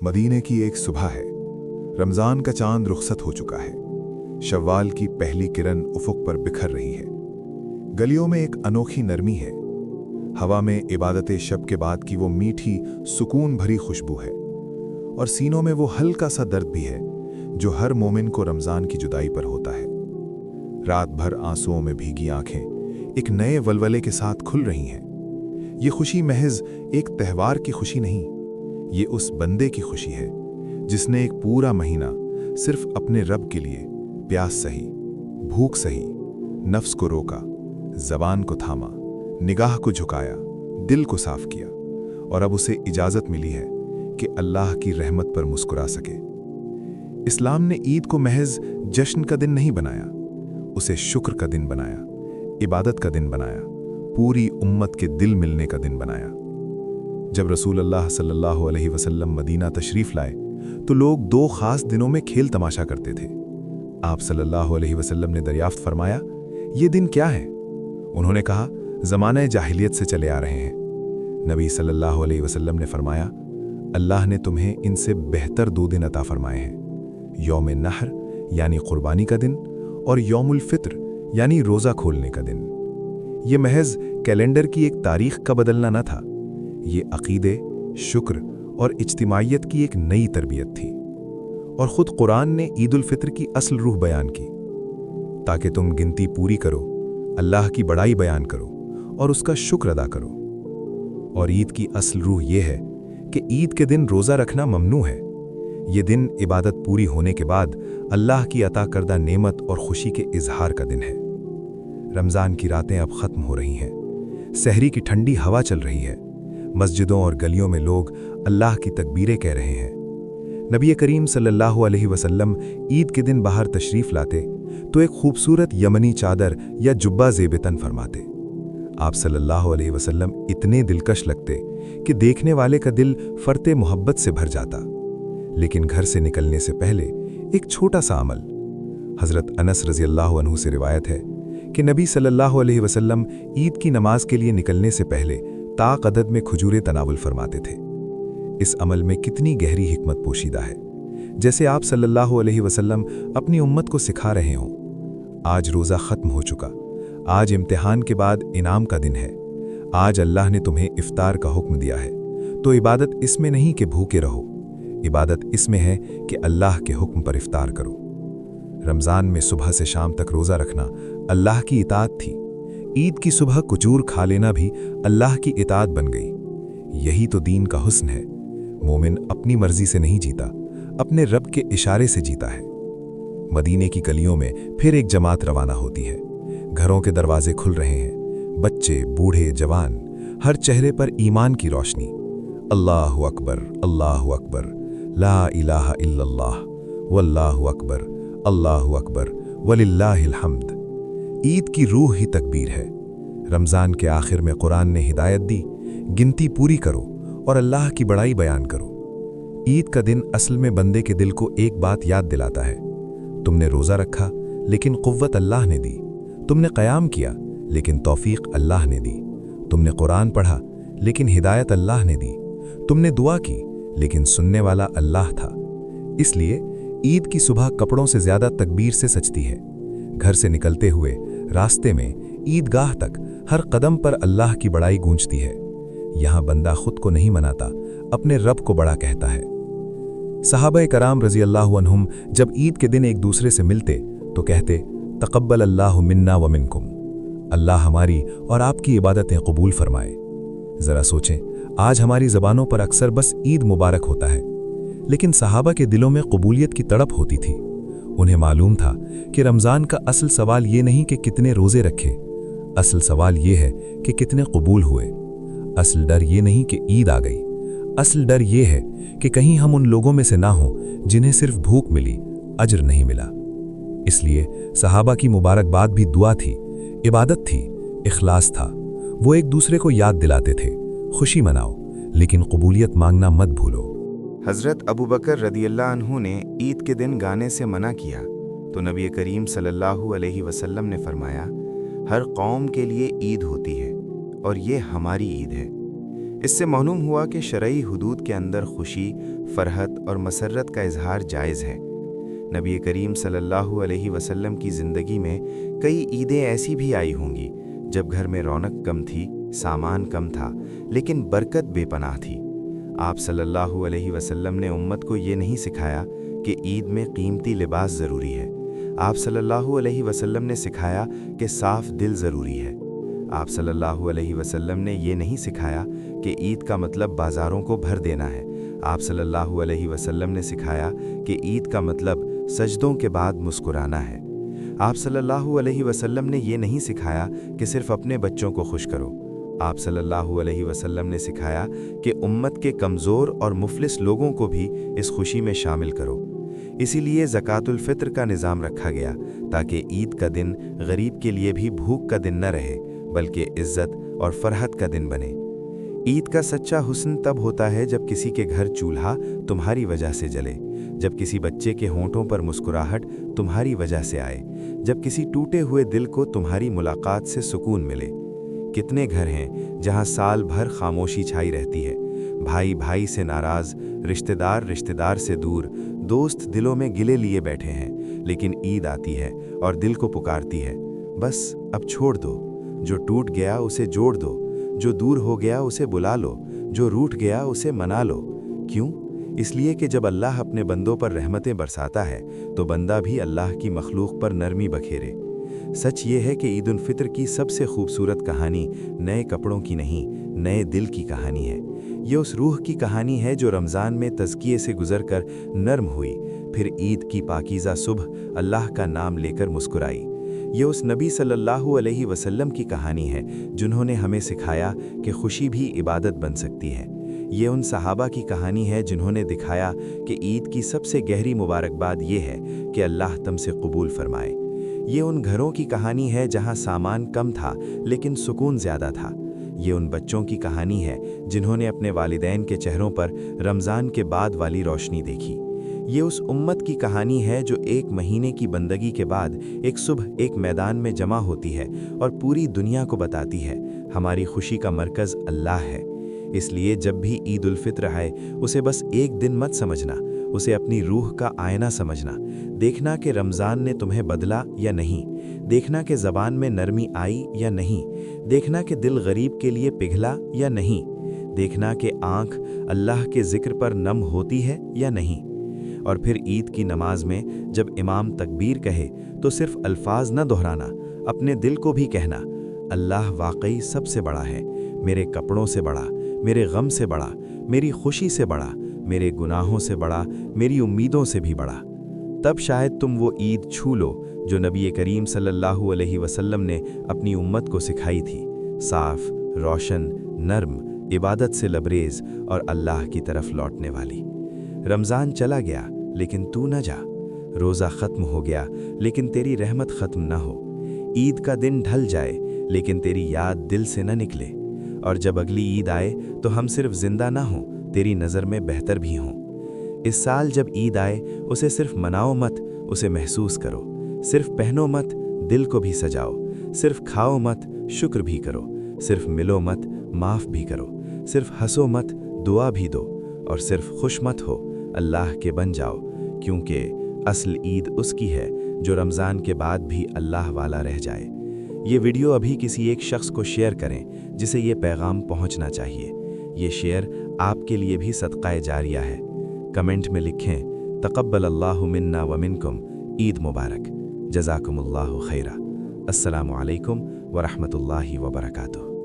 मदीने की एक सुबह है। रमज़ान का चांद रुखसत हो चुका है। शव्वाल की पहली किरण उफुक पर बिखर रही है। गलियों में एक अनोखी नरमी है। हवा में इबादत शब के बाद की वो मीठी सुकून भरी खुशबू है, और सीनों में वो हल्का सा दर्द भी है जो हर मोमिन को रमज़ान की जुदाई पर होता है। रात भर आंसुओं में भीगी आंखें एक नए वलवले के साथ खुल रही हैं। ये खुशी महज एक त्यौहार की खुशी नहीं, ये उस बंदे की खुशी है जिसने एक पूरा महीना सिर्फ अपने रब के लिए प्यास सही, भूख सही, नफ्स को रोका, जबान को थामा, निगाह को झुकाया, दिल को साफ किया, और अब उसे इजाजत मिली है कि अल्लाह की रहमत पर मुस्कुरा सके। इस्लाम ने ईद को महज जश्न का दिन नहीं बनाया, उसे शुक्र का दिन बनाया, इबादत का दिन बनाया, पूरी उम्मत के दिल मिलने का दिन बनाया। जब रसूल अल्लाह सल्लल्लाहु अलैहि वसल्लम मदीना तशरीफ लाए तो लोग दो खास दिनों में खेल तमाशा करते थे। आप सल्लल्लाहु अलैहि वसल्लम ने दरियाफ्त फरमाया, ये दिन क्या है? उन्होंने कहा, ज़माने जाहिलियत से चले आ रहे हैं। नबी सल्लल्लाहु अलैहि वसल्लम ने फरमाया, अल्लाह ने तुम्हें इनसे बेहतर दो दिन अता फरमाए हैं, यौम नहर यानी कुर्बानी का दिन, और यौमुल फित्र यानी रोज़ा खोलने का दिन। ये महज कैलेंडर की एक तारीख का बदलना न था, ये अकीदे, शुक्र और इज्तिमाइयत की एक नई तरबियत थी। और ख़ुद कुरान ने ईद उल फित्र की असल रूह बयान की, ताकि तुम गिनती पूरी करो, अल्लाह की बड़ाई बयान करो और उसका शुक्र अदा करो। और ईद की असल रूह ये है कि ईद के दिन रोज़ा रखना ममनू है। ये दिन इबादत पूरी होने के बाद अल्लाह की अता करदा नेमत और खुशी के इजहार का दिन है। रमज़ान की रातें अब ख़त्म हो रही हैं, सहरी की ठंडी हवा चल रही है, मस्जिदों और गलियों में लोग अल्लाह की तकबीरें कह रहे हैं। नबी करीम सल्लल्लाहु अलैहि वसल्लम ईद के दिन बाहर तशरीफ़ लाते तो एक खूबसूरत यमनी चादर या जुब्बा ज़ेब-ए-तन फरमाते। आप सल्लल्लाहु अलैहि वसल्लम इतने दिलकश लगते कि देखने वाले का दिल फरते मोहब्बत से भर जाता। लेकिन घर से निकलने से पहले एक छोटा सा अमल, हज़रत अनस रज़ी अल्लाहु अन्हु से रिवायत है कि नबी सल्लल्लाहु अलैहि वसल्लम ईद की नमाज के लिए निकलने से पहले ताक अदद में खजूरें तनावुल फरमाते थे। इस अमल में कितनी गहरी हिकमत पोशीदा है, जैसे आप सल्लल्लाहु अलैहि वसल्लम अपनी उम्मत को सिखा रहे हों। आज रोज़ा ख़त्म हो चुका, आज इम्तिहान के बाद इनाम का दिन है, आज अल्लाह ने तुम्हें इफ्तार का हुक्म दिया है, तो इबादत इसमें नहीं कि भूखे रहो, इबादत इसमें है कि अल्लाह के हुक्म पर इफ्तार करो। रमज़ान में सुबह से शाम तक रोज़ा रखना अल्लाह की इताअत थी। ईद की सुबह कुचूर खा लेना भी अल्लाह की इताअत बन गई। यही तो दीन का हुस्न है। मोमिन अपनी मर्जी से नहीं जीता, अपने रब के इशारे से जीता है। मदीने की गलियों में फिर एक जमात रवाना होती है। घरों के दरवाजे खुल रहे हैं, बच्चे, बूढ़े, जवान, हर चेहरे पर ईमान की रोशनी। अल्लाहु अकबर, अल्लाहु अकबर, ला इलाहा इल्लल्लाह, वल्लाहु अकबर, अल्लाहु अकबर, वलिल्लाहिल हम्द। ईद की रूह ही तकबीर है। रमज़ान के आखिर में कुरान ने हिदायत दी, गिनती पूरी करो और अल्लाह की बड़ाई बयान करो। ईद का दिन असल में बंदे के दिल को एक बात याद दिलाता है, तुमने रोज़ा रखा लेकिन कुव्वत अल्लाह ने दी, तुमने क़याम किया लेकिन तौफीक अल्लाह ने दी, तुमने कुरान पढ़ा लेकिन हिदायत अल्लाह ने दी, तुमने दुआ की लेकिन सुनने वाला अल्लाह था। इसलिए ईद की सुबह कपड़ों से ज़्यादा तकबीर से सजती है। घर से निकलते हुए रास्ते में ईदगाह तक हर कदम पर अल्लाह की बड़ाई गूंजती है। यहाँ बंदा खुद को नहीं मनाता, अपने रब को बड़ा कहता है। सहाबा कराम रज़ी अल्लाहु अन्हुम जब ईद के दिन एक दूसरे से मिलते तो कहते, तक़ब्बल अल्लाहु मिन्ना व मिनकुम, अल्लाह हमारी और आपकी इबादतें कबूल फरमाए। ज़रा सोचें, आज हमारी ज़बानों पर अक्सर बस ईद मुबारक होता है, लेकिन सहाबा के दिलों में कबूलियत की तड़प होती थी। उन्हें मालूम था कि रमज़ान का असल सवाल ये नहीं कि कितने रोज़े रखे, असल सवाल ये है कि कितने कबूल हुए। असल डर ये नहीं कि ईद आ गई, असल डर ये है कि कहीं हम उन लोगों में से ना हों जिन्हें सिर्फ भूख मिली, अजर नहीं मिला। इसलिए सहाबा की मुबारकबाद भी दुआ थी, इबादत थी, इखलास था। वो एक दूसरे को याद दिलाते थे, खुशी मनाओ लेकिन कबूलियत मांगना मत भूलो। हज़रत अबू बकर रदियल्लाहु अन्हु ने ईद के दिन गाने से मना किया तो नबी करीम सल्लल्लाहु अलैहि वसल्लम ने फरमाया, हर कौम के लिए ईद होती है और ये हमारी ईद है। اس سے معلوم ہوا کہ شرعی حدود کے اندر خوشی، فرحت اور مسرت کا اظہار جائز ہے۔ نبی کریم صلی اللہ علیہ وسلم کی زندگی میں کئی عیدیں ایسی بھی آئی ہوں گی جب گھر میں رونق کم تھی، سامان کم تھا، لیکن برکت بے پناہ تھی۔ آپ صلی اللہ علیہ وسلم نے امت کو یہ نہیں سکھایا کہ عید میں قیمتی لباس ضروری ہے۔ آپ صلی اللہ علیہ وسلم نے سکھایا کہ صاف دل ضروری ہے۔ آپ صلی اللہ علیہ وسلم نے یہ نہیں سکھایا کہ عید کا مطلب بازاروں کو بھر دینا ہے۔ آپ صلی اللہ علیہ وسلم نے سکھایا کہ عید کا مطلب سجدوں کے بعد مسکرانا ہے۔ آپ صلی اللہ علیہ وسلم نے یہ نہیں سکھایا کہ صرف اپنے بچوں کو خوش کرو۔ آپ صلی اللہ علیہ وسلم نے سکھایا کہ امت کے کمزور اور مفلس لوگوں کو بھی اس خوشی میں شامل کرو۔ اسی لیے زکوٰۃ الفطر کا نظام رکھا گیا تاکہ عید کا دن غریب کے لیے بھی بھوک کا دن نہ رہے بلکہ عزت اور فرحت کا دن بنے۔ عید کا سچا حسن تب ہوتا ہے جب کسی کے گھر چولہا تمہاری وجہ سے جلے، جب کسی بچے کے ہونٹوں پر مسکراہٹ تمہاری وجہ سے آئے، جب کسی ٹوٹے ہوئے دل کو تمہاری ملاقات سے سکون ملے۔ کتنے گھر ہیں جہاں سال بھر خاموشی چھائی رہتی ہے، بھائی بھائی سے ناراض، رشتہ دار سے دور، دوست دلوں میں گلے لیے بیٹھے ہیں، لیکن عید آتی ہے اور دل کو پکارتی ہے، بس اب چھوڑ دو، جو ٹوٹ گیا اسے جوڑ دو، جو دور ہو گیا اسے بلا لو، جو روٹھ گیا اسے منا لو۔ کیوں؟ اس لیے کہ جب اللہ اپنے بندوں پر رحمتیں برساتا ہے تو بندہ بھی اللہ کی مخلوق پر نرمی بکھیرے۔ سچ یہ ہے کہ عید الفطر کی سب سے خوبصورت کہانی نئے کپڑوں کی نہیں، نئے دل کی کہانی ہے۔ یہ اس روح کی کہانی ہے جو رمضان میں تزکیے سے گزر کر نرم ہوئی، پھر عید کی پاکیزہ صبح اللہ کا نام لے کر مسکرائی۔ یہ اس نبی صلی اللہ علیہ وسلم کی کہانی ہے جنہوں نے ہمیں سکھایا کہ خوشی بھی عبادت بن سکتی ہے۔ یہ ان صحابہ کی کہانی ہے جنہوں نے دکھایا کہ عید کی سب سے گہری مبارکباد یہ ہے کہ اللہ تم سے قبول فرمائے۔ یہ ان گھروں کی کہانی ہے جہاں سامان کم تھا لیکن سکون زیادہ تھا۔ یہ ان بچوں کی کہانی ہے جنہوں نے اپنے والدین کے چہروں پر رمضان کے بعد والی روشنی دیکھی۔ یہ اس امت کی کہانی ہے جو ایک مہینے کی بندگی کے بعد ایک صبح ایک میدان میں جمع ہوتی ہے اور پوری دنیا کو بتاتی ہے ہماری خوشی کا مرکز اللہ ہے۔ اس لیے جب بھی عید الفطر آئے اسے بس ایک دن مت سمجھنا، اسے اپنی روح کا آئینہ سمجھنا۔ دیکھنا کہ رمضان نے تمہیں بدلا یا نہیں، دیکھنا کہ زبان میں نرمی آئی یا نہیں، دیکھنا کہ دل غریب کے لیے پگھلا یا نہیں، دیکھنا کہ آنکھ اللہ کے ذکر پر نم ہوتی ہے یا نہیں۔ اور پھر عید کی نماز میں جب امام تکبیر کہے تو صرف الفاظ نہ دہرانا، اپنے دل کو بھی کہنا، اللہ واقعی سب سے بڑا ہے، میرے کپڑوں سے بڑا، میرے غم سے بڑا، میری خوشی سے بڑا، میرے گناہوں سے بڑا، میری امیدوں سے بھی بڑا۔ تب شاید تم وہ عید چھو لو جو نبی کریم صلی اللہ علیہ وسلم نے اپنی امت کو سکھائی تھی، صاف، روشن، نرم، عبادت سے لبریز اور اللہ کی طرف لوٹنے والی۔ رمضان چلا گیا لیکن تو نہ جا، روزہ ختم ہو گیا لیکن تیری رحمت ختم نہ ہو، عید کا دن ڈھل جائے لیکن تیری یاد دل سے نہ نکلے، اور جب اگلی عید آئے تو ہم صرف زندہ نہ ہوں، تیری نظر میں بہتر بھی ہوں۔ اس سال جب عید آئے اسے صرف مناؤ مت، اسے محسوس کرو، صرف پہنو مت، دل کو بھی سجاؤ، صرف کھاؤ مت، شکر بھی کرو، صرف ملو مت، معاف بھی کرو، صرف ہنسو مت، دعا بھی دو، اور صرف خوش مت ہو، اللہ کے بن جاؤ، کیونکہ اصل عید اس کی ہے جو رمضان کے بعد بھی اللہ والا رہ جائے۔ یہ ویڈیو ابھی کسی ایک شخص کو شیئر کریں جسے یہ پیغام پہنچنا چاہیے۔ یہ شیئر آپ کے لیے بھی صدقہ جاریہ ہے۔ کمنٹ میں لکھیں تقبل اللہ منا ومنکم، عید مبارک، جزاکم اللہ خیرہ۔ السلام علیکم ورحمۃ اللہ وبرکاتہ۔